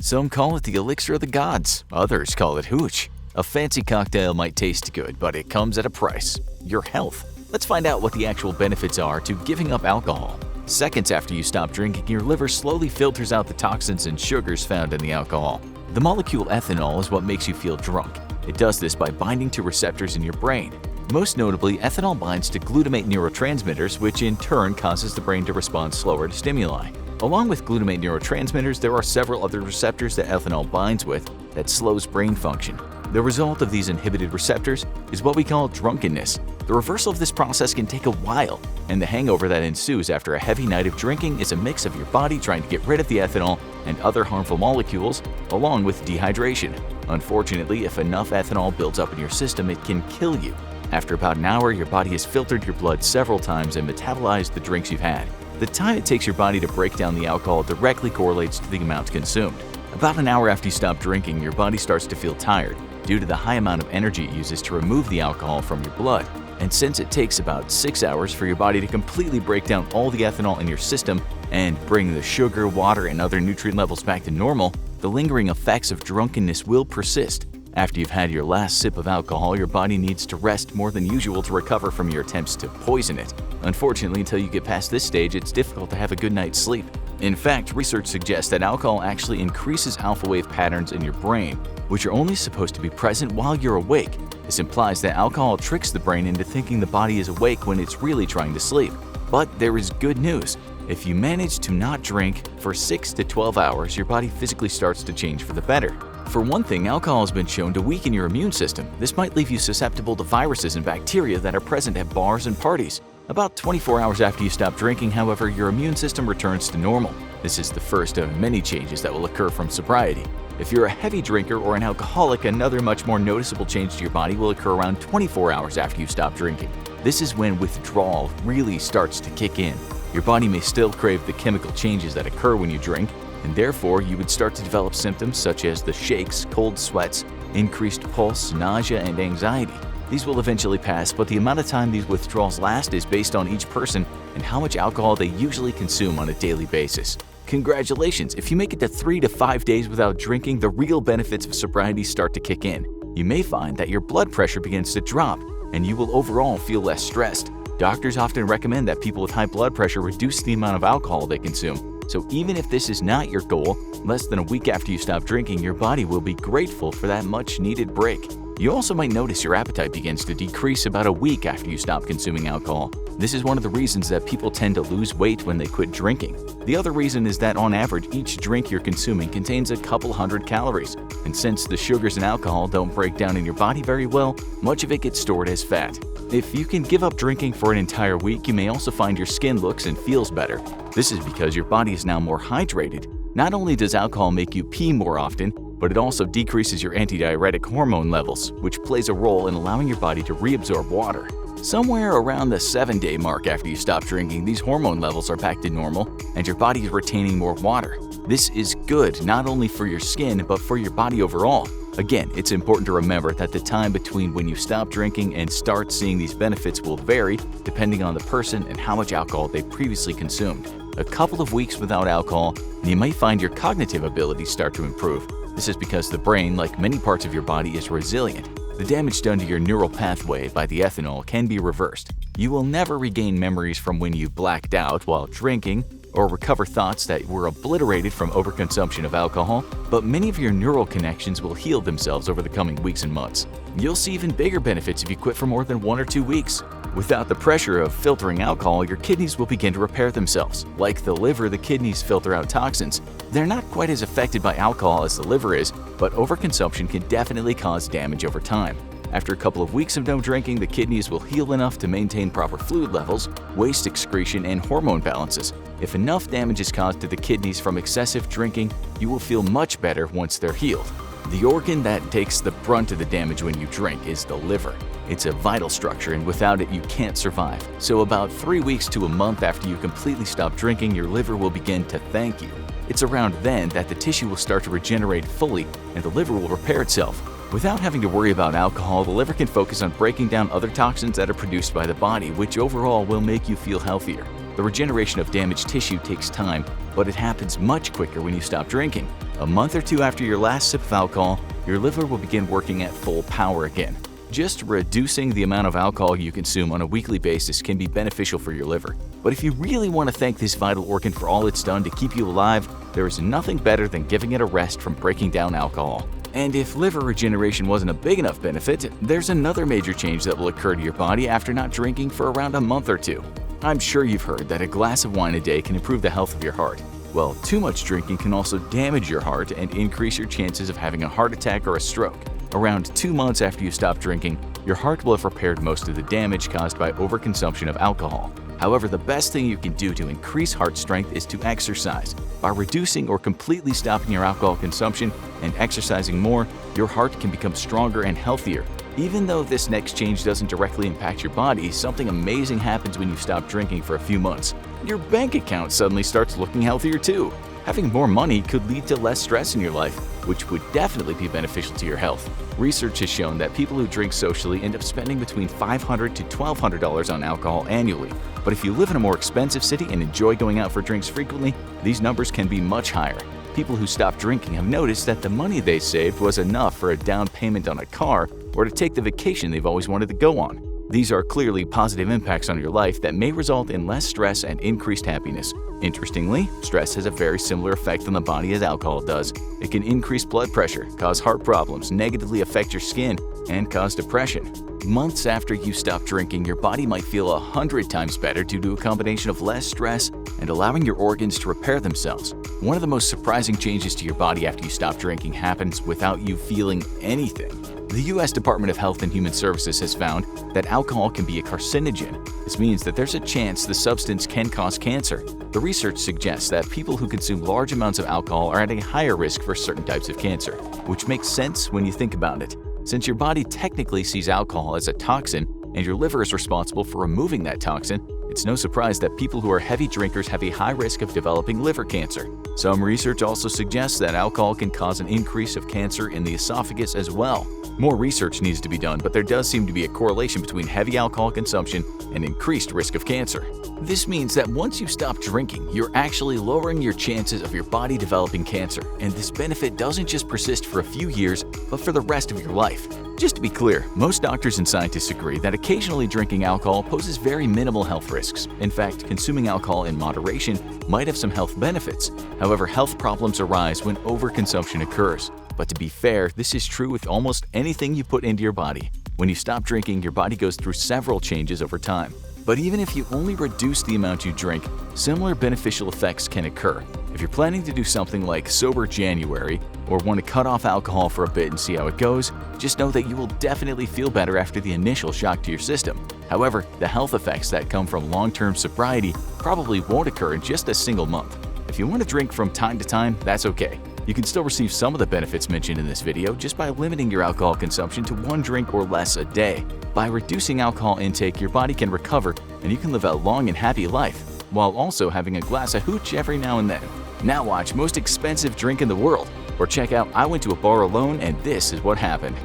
Some call it the elixir of the gods, others call it hooch. A fancy cocktail might taste good, but it comes at a price: your health. Let's find out what the actual benefits are to giving up alcohol. Seconds after you stop drinking, your liver slowly filters out the toxins and sugars found in the alcohol. The molecule ethanol is what makes you feel drunk. It does this by binding to receptors in your brain. Most notably, ethanol binds to glutamate neurotransmitters, which in turn causes the brain to respond slower to stimuli. Along with glutamate neurotransmitters, there are several other receptors that ethanol binds with that slows brain function. The result of these inhibited receptors is what we call drunkenness. The reversal of this process can take a while, and the hangover that ensues after a heavy night of drinking is a mix of your body trying to get rid of the ethanol and other harmful molecules, along with dehydration. Unfortunately, if enough ethanol builds up in your system, it can kill you. After about an hour, your body has filtered your blood several times and metabolized the drinks you've had. The time it takes your body to break down the alcohol directly correlates to the amount consumed. About an hour after you stop drinking, your body starts to feel tired due to the high amount of energy it uses to remove the alcohol from your blood. And since it takes about 6 hours for your body to completely break down all the ethanol in your system and bring the sugar, water, and other nutrient levels back to normal, the lingering effects of drunkenness will persist. After you've had your last sip of alcohol, your body needs to rest more than usual to recover from your attempts to poison it. Unfortunately, until you get past this stage, it's difficult to have a good night's sleep. In fact, research suggests that alcohol actually increases alpha wave patterns in your brain, which are only supposed to be present while you're awake. This implies that alcohol tricks the brain into thinking the body is awake when it's really trying to sleep. But there is good news. If you manage to not drink for 6 to 12 hours, your body physically starts to change for the better. For one thing, alcohol has been shown to weaken your immune system. This might leave you susceptible to viruses and bacteria that are present at bars and parties. About 24 hours after you stop drinking, however, your immune system returns to normal. This is the first of many changes that will occur from sobriety. If you're a heavy drinker or an alcoholic, another much more noticeable change to your body will occur around 24 hours after you stop drinking. This is when withdrawal really starts to kick in. Your body may still crave the chemical changes that occur when you drink, and therefore you would start to develop symptoms such as the shakes, cold sweats, increased pulse, nausea, and anxiety. These will eventually pass, but the amount of time these withdrawals last is based on each person and how much alcohol they usually consume on a daily basis. Congratulations! If you make it to 3 to 5 days without drinking, the real benefits of sobriety start to kick in. You may find that your blood pressure begins to drop, and you will overall feel less stressed. Doctors often recommend that people with high blood pressure reduce the amount of alcohol they consume. So even if this is not your goal, less than a week after you stop drinking, your body will be grateful for that much-needed break. You also might notice your appetite begins to decrease about a week after you stop consuming alcohol. This is one of the reasons that people tend to lose weight when they quit drinking. The other reason is that on average, each drink you're consuming contains a couple hundred calories. And since the sugars in alcohol don't break down in your body very well, much of it gets stored as fat. If you can give up drinking for an entire week, you may also find your skin looks and feels better. This is because your body is now more hydrated. Not only does alcohol make you pee more often, but it also decreases your antidiuretic hormone levels, which plays a role in allowing your body to reabsorb water. Somewhere around the 7-day mark after you stop drinking, these hormone levels are back to normal and your body is retaining more water. This is good not only for your skin, but for your body overall. Again, it's important to remember that the time between when you stop drinking and start seeing these benefits will vary depending on the person and how much alcohol they previously consumed. A couple of weeks without alcohol, and you might find your cognitive abilities start to improve. This is because the brain, like many parts of your body, is resilient. The damage done to your neural pathway by the ethanol can be reversed. You will never regain memories from when you blacked out while drinking or recover thoughts that were obliterated from overconsumption of alcohol, but many of your neural connections will heal themselves over the coming weeks and months. You'll see even bigger benefits if you quit for more than 1 or 2 weeks. Without the pressure of filtering alcohol, your kidneys will begin to repair themselves. Like the liver, the kidneys filter out toxins. They're not quite as affected by alcohol as the liver is, but overconsumption can definitely cause damage over time. After a couple of weeks of no drinking, the kidneys will heal enough to maintain proper fluid levels, waste excretion, and hormone balances. If enough damage is caused to the kidneys from excessive drinking, you will feel much better once they're healed. The organ that takes the brunt of the damage when you drink is the liver. It's a vital structure, and without it, you can't survive. So about 3 weeks to a month after you completely stop drinking, your liver will begin to thank you. It's around then that the tissue will start to regenerate fully and the liver will repair itself. Without having to worry about alcohol, the liver can focus on breaking down other toxins that are produced by the body, which overall will make you feel healthier. The The regeneration of damaged tissue takes time, but it happens much quicker when you stop drinking. A month or 2 after your last sip of alcohol, your liver will begin working at full power again. Just reducing the amount of alcohol you consume on a weekly basis can be beneficial for your liver. But if you really want to thank this vital organ for all it's done to keep you alive, there is nothing better than giving it a rest from breaking down alcohol. And if liver regeneration wasn't a big enough benefit, there's another major change that will occur to your body after not drinking for around a month or 2. I'm sure you've heard that a glass of wine a day can improve the health of your heart. Well, too much drinking can also damage your heart and increase your chances of having a heart attack or a stroke. Around 2 months after you stop drinking, your heart will have repaired most of the damage caused by overconsumption of alcohol. However, the best thing you can do to increase heart strength is to exercise. By reducing or completely stopping your alcohol consumption and exercising more, your heart can become stronger and healthier. Even though this next change doesn't directly impact your body, something amazing happens when you stop drinking for a few months. Your bank account suddenly starts looking healthier too. Having more money could lead to less stress in your life, which would definitely be beneficial to your health. Research has shown that people who drink socially end up spending between $500 to $1,200 on alcohol annually. But if you live in a more expensive city and enjoy going out for drinks frequently, these numbers can be much higher. People who stop drinking have noticed that the money they saved was enough for a down payment on a car or to take the vacation they've always wanted to go on. These are clearly positive impacts on your life that may result in less stress and increased happiness. Interestingly, stress has a very similar effect on the body as alcohol does. It can increase blood pressure, cause heart problems, negatively affect your skin, and cause depression. Months after you stop drinking, your body might feel 100 times better due to a combination of less stress and allowing your organs to repair themselves. One of the most surprising changes to your body after you stop drinking happens without you feeling anything. The U.S. Department of Health and Human Services has found that alcohol can be a carcinogen. This means that there's a chance the substance can cause cancer. The research suggests that people who consume large amounts of alcohol are at a higher risk for certain types of cancer, which makes sense when you think about it. Since your body technically sees alcohol as a toxin and your liver is responsible for removing that toxin, it's no surprise that people who are heavy drinkers have a high risk of developing liver cancer. Some research also suggests that alcohol can cause an increase of cancer in the esophagus as well. More research needs to be done, but there does seem to be a correlation between heavy alcohol consumption and increased risk of cancer. This means that once you stop drinking, you're actually lowering your chances of your body developing cancer, and this benefit doesn't just persist for a few years, but for the rest of your life. Just to be clear, most doctors and scientists agree that occasionally drinking alcohol poses very minimal health risks. In fact, consuming alcohol in moderation might have some health benefits. However, health problems arise when overconsumption occurs. But to be fair, this is true with almost anything you put into your body. When you stop drinking, your body goes through several changes over time. But even if you only reduce the amount you drink, similar beneficial effects can occur. If you're planning to do something like Sober January or want to cut off alcohol for a bit and see how it goes, just know that you will definitely feel better after the initial shock to your system. However, the health effects that come from long-term sobriety probably won't occur in just a single month. If you want to drink from time to time, that's okay. You can still receive some of the benefits mentioned in this video just by limiting your alcohol consumption to 1 drink or less a day. By reducing alcohol intake, your body can recover and you can live a long and happy life, while also having a glass of hooch every now and then. Now watch Most Expensive Drink in the World, or check out I Went to a Bar Alone and This Is What Happened.